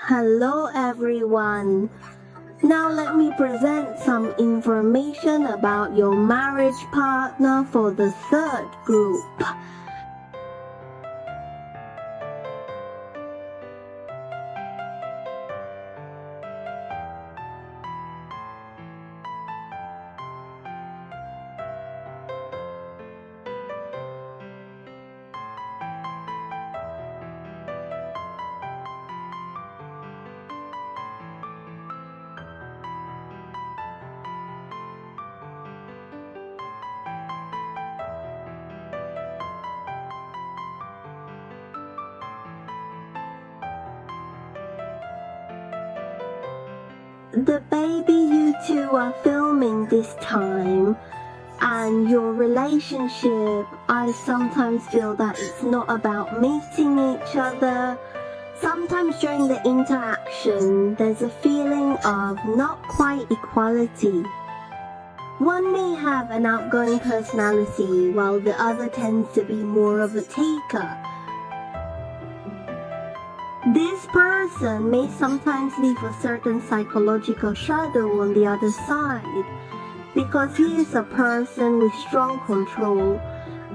Hello everyone. Now let me present some information about your marriage partner for the third group. The baby you two are filming this time and your relationship, I sometimes feel that it's not about meeting each other. Sometimes during the interaction, there's a feeling of not quite equality. One may have an outgoing personality while the other tends to be more of a taker. This person may sometimes leave a certain psychological shadow on the other side because he is a person with strong control,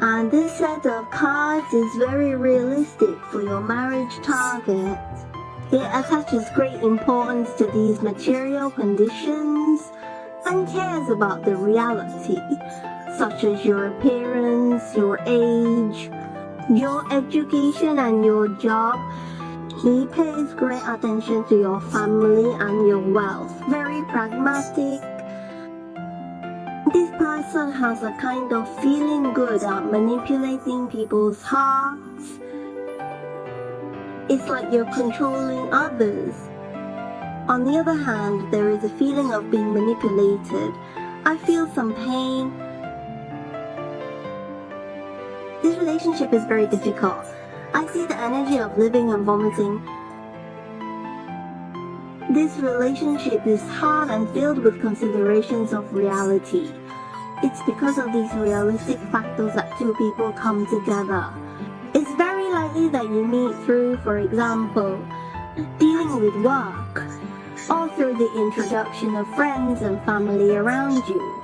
and this set of cards is very realistic for your marriage target. It attaches great importance to these material conditions and cares about the reality, such as your appearance, your age, your education and your job. He pays great attention to your family and your wealth. Very pragmatic. This person has a kind of feeling good at manipulating people's hearts. It's like you're controlling others. On the other hand, there is a feeling of being manipulated. I feel some pain. This relationship is very difficult. I see the energy of living and vomiting. This relationship is hard and filled with considerations of reality. It's because of these realistic factors that two people come together. It's very likely that you meet through, for example, dealing with work, or through the introduction of friends and family around you.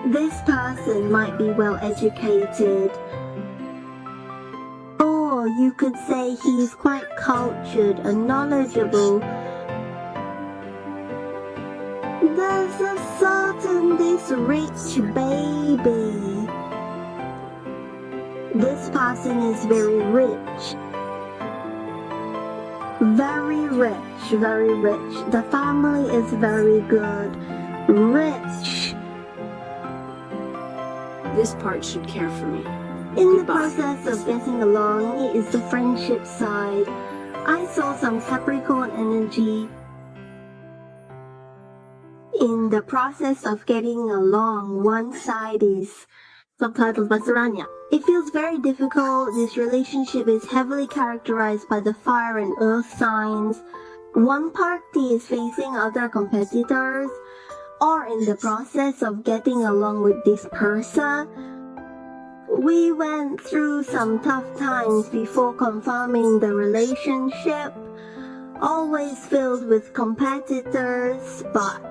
This person might be well educated, or you could say he's quite cultured and knowledgeable. There's a certain this rich baby. This person is very rich. Very rich, very rich. The family is very good. Rich. This part should care for me. In the Goodbye. process of getting along, it is the friendship side. I saw some Capricorn energy. In the process of getting along, one side is subtitled Basaranya. It feels very difficult. This relationship is heavily characterized by the fire and earth signs. One party is facing other competitors, or in the process of getting along with this person. We went through some tough times before confirming the relationship, always filled with competitors, but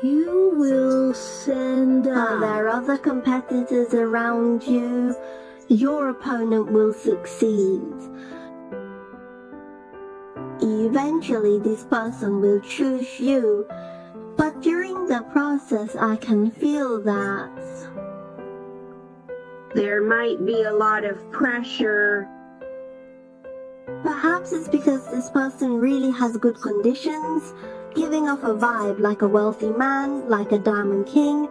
you will send out. There are other competitors around you. Your opponent will succeed. Eventually, this person will choose you. But during the process, I can feel that there might be a lot of pressure. Perhaps it's because this person really has good conditions, giving off a vibe like a wealthy man, like a diamond king.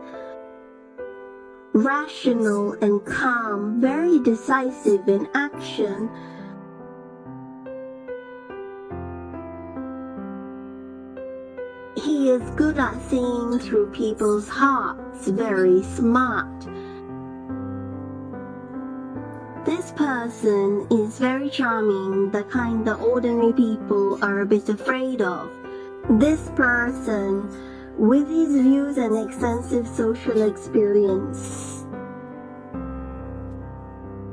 Rational and calm, very decisive in action. He is good at seeing through people's hearts, very smart. This person is very charming, the kind that ordinary people are a bit afraid of. This person, with his views and extensive social experience,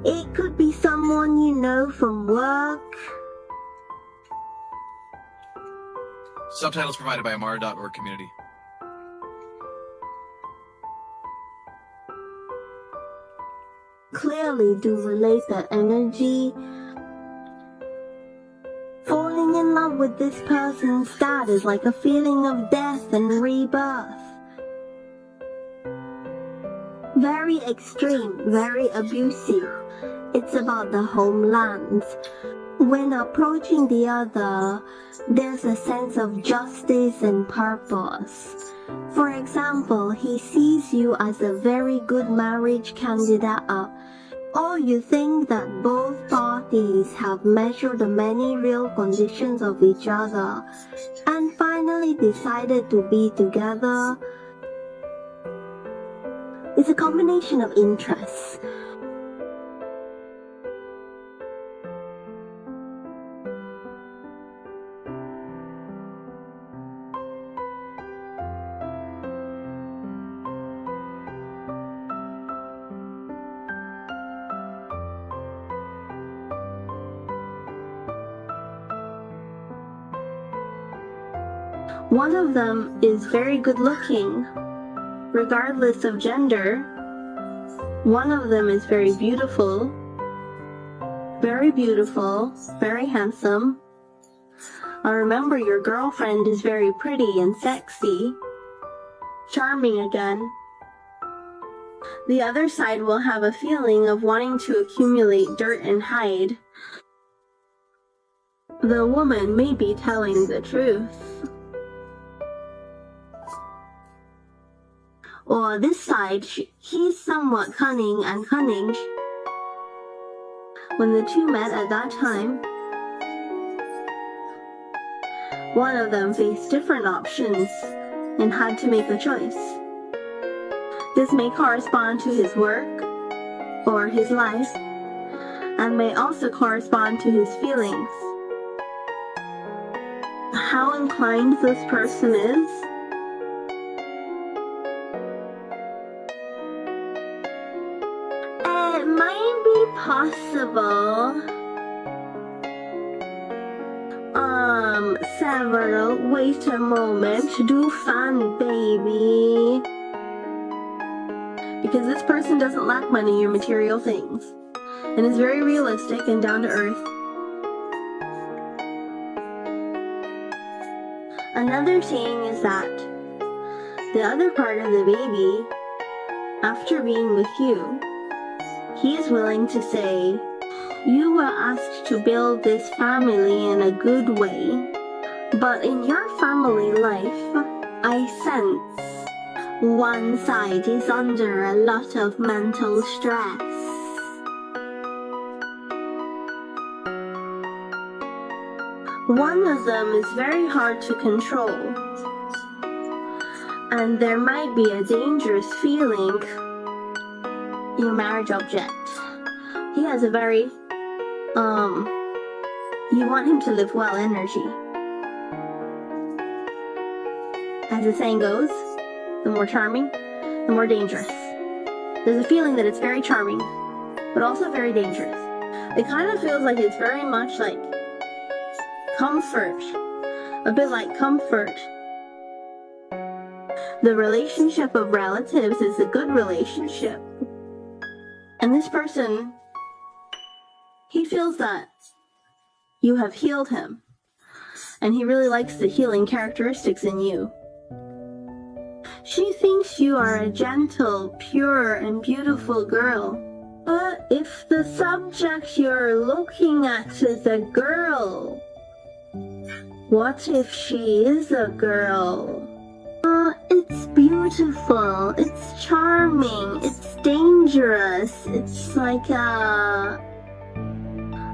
it could be someone you know from work. Subtitles provided by Amara.org community. Clearly do relate the energy. Falling in love with this person's dad is like a feeling of death and rebirth. Very extreme, very abusive. It's about the homeland. When approaching the other, there's a sense of justice and purpose. For example, he sees you as a very good marriage candidate, or you think that both parties have measured the many real conditions of each other and finally decided to be together. It's a combination of interests. One of them is very good looking, regardless of gender. One of them is very beautiful, very handsome. Remember, your girlfriend is very pretty and sexy, charming again. The other side will have a feeling of wanting to accumulate dirt and hide. The woman may be telling the truth. Or this side, he's somewhat cunning. When the two met at that time, one of them faced different options and had to make a choice. This may correspond to his work or his life, and may also correspond to his feelings. How inclined this person is? It might be possible. Several, wait a moment, do fun, baby. Because this person doesn't lack money or material things, and is very realistic and down to earth. Another thing is that the other part of the baby, after being with you, he is willing to say, you were asked to build this family in a good way, but in your family life, I sense one side is under a lot of mental stress. One of them is very hard to control, and there might be a dangerous feeling. Your marriage object. He has a very, you want him to live well energy. As the saying goes, the more charming, the more dangerous. There's a feeling that it's very charming, but also very dangerous. It kind of feels like it's very much like comfort, a bit like comfort. The relationship of relatives is a good relationship. And this person, he feels that you have healed him, and he really likes the healing characteristics in you. She thinks you are a gentle, pure, and beautiful girl. But if the subject you're looking at is a girl, what if she is a girl? It's beautiful, it's charming, it's dangerous, it's like a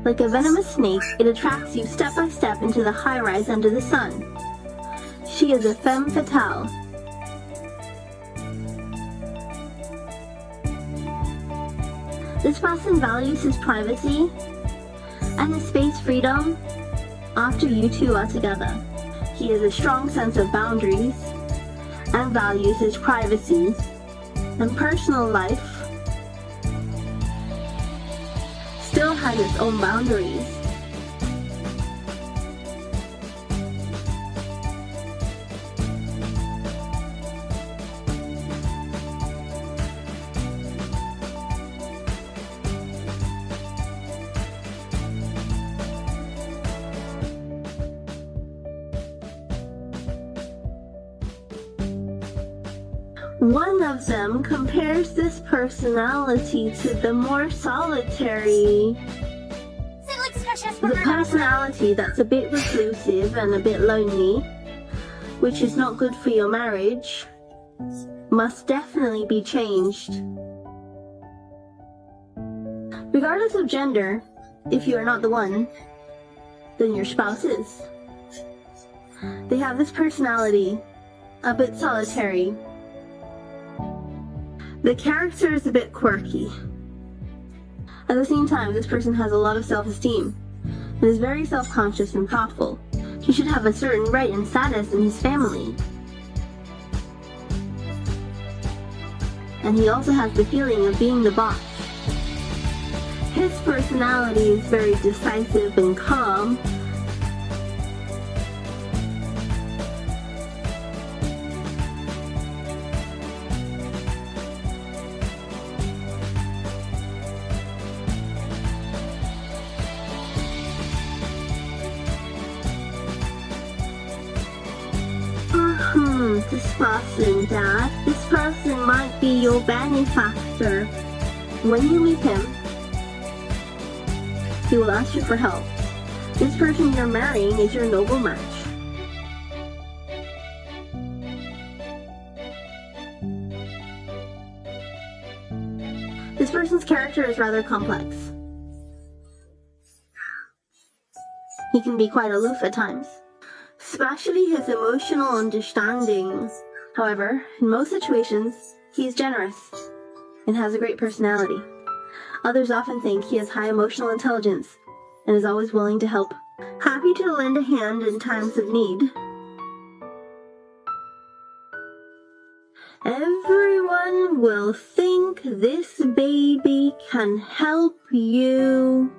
venomous snake. It attracts you step by step into the high-rise under the sun. She is a femme fatale. This person values his privacy and his space freedom after you two are together. He has a strong sense of boundaries and values his privacy and personal life. has its own boundaries. One of them compares this personality to the more solitary. The personality that's a bit reclusive and a bit lonely, which is not good for your marriage, must definitely be changed. Regardless of gender, if you are not the one, then your spouse is. They have this personality, a bit solitary. The character is a bit quirky. At the same time, this person has a lot of self-esteem and is very self-conscious and thoughtful. He should have a certain right and status in his family. And he also has the feeling of being the boss. His personality is very decisive and calm. This person, Dad. This person might be your benefactor. When you meet him, he will ask you for help. This person you're marrying is your noble match. This person's character is rather complex. He can be quite aloof at times, especially his emotional understanding. However, in most situations, he is generous and has a great personality. Others often think he has high emotional intelligence and is always willing to help. Happy to lend a hand in times of need. Everyone will think this baby can help you.